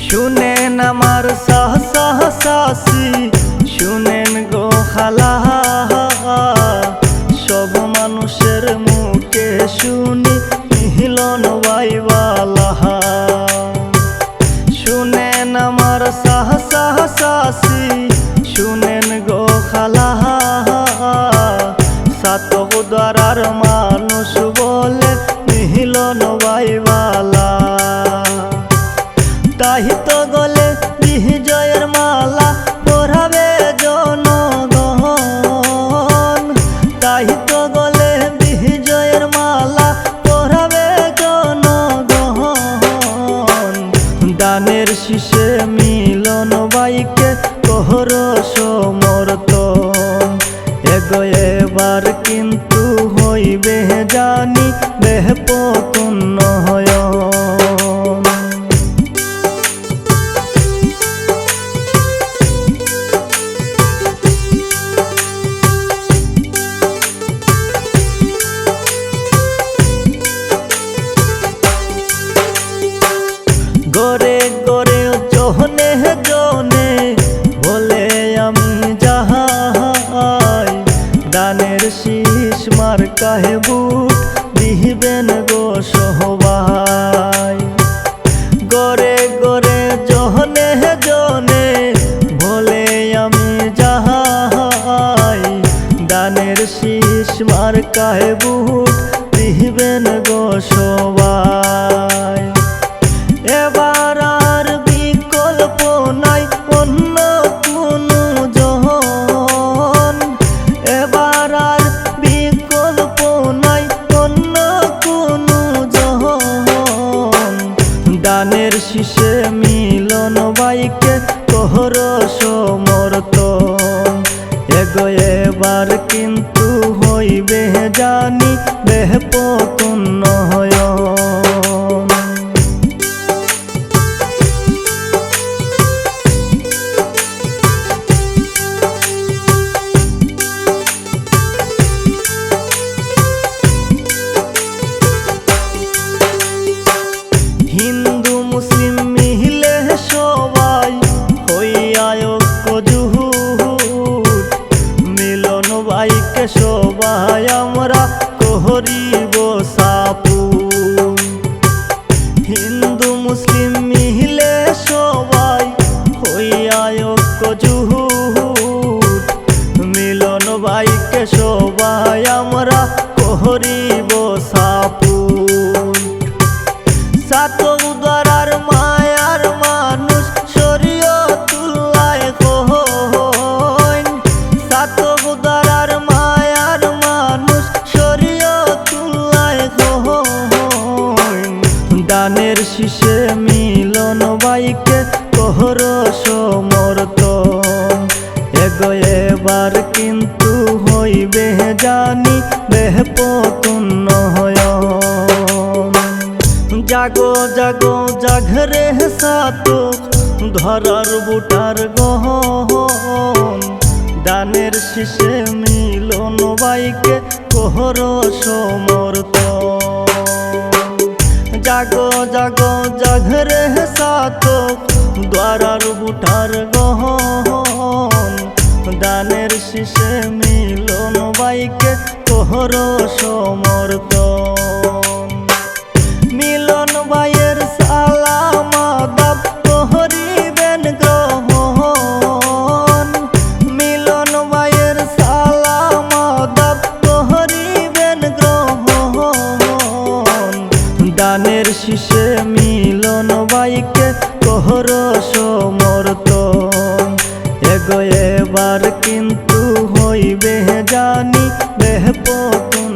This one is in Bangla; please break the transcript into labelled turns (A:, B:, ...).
A: শুনেন আমার শাশি, শুনেন গো খালা, সব মানুষের মুখে শুনি মিলন বাইবালা। শুনেন আমার শাশি, শুনেন গো খালা, সাতক দ্বারার মানুষ বলে মিলন বাইবালা। তাই তো গলে বিজয়ের মালা পরাবে জনগণ, তাই তো গলে বিজয়ের মালা পরাবে জনগণ। দানের শীষে মিলন বাইকে কহর সমর্থন। এবার কিন্তু হইবে জানি বেহপতন হয়। গরে গরে জনে জনে বলে আমি যাহাই, দানের শীষ মার্কাহে বুট দিবেন গো সবাই। গরে গরে জনে জনে বলে আমি যাহাই, দানের শীষ মার্কাহে বুট দিবেন গো সবাই। এবার আর বিকল্প নাই অন্য কোনো জন, এবার আর বিকল্প নাই অন্য কোনো জন। দানের শীষে মিলন বাইকে কহর সমর্থন। এবার কিন্তু হইবে জানি বেহপতন হয়। হিন্দু মুসলিম মিলে সবাই হইয়া ঐক্যজোট, মিলন বাইকে সবাই আমরা করিব সাপুট। হিন্দু মুসলিম মিলে সবাই হইয়া ঐক্যজোট, মিলন বাইকে সবাই আমরা করিব সাপুট। সাতক দ্বারার মায়ার মানুষ শরীয়তুল্লাহ কইন, সাতক দ্বারার মায়ার মানুষ শরীয়তুল্লাহ কইন। দানের শীষে মিলন বাইকে কহর সমর্থন। এবার কিন্তু হইবে জানি বেহপতন হয়। জাগো জাগো জাগরে সাতক ধরার বুটার গহন, দানের শীষে মিলন বাইকে কহর সমর্থন। জাগো জাগো জাগরে সাতক দ্বারার বুটার গহন, দানের শীষে মিলন বাইকে কহর সমর্থন। মিলন বাইয়ের সালাম আদাব করিবেন গ্রহণ, মিলন বাইয়ের সালাম আদাব করিবেন গ্রহণ। দানের শীষে মিলন বাইকে কহর সমর্থন। এবার কিন্তু হইবে জানি বেহপতন।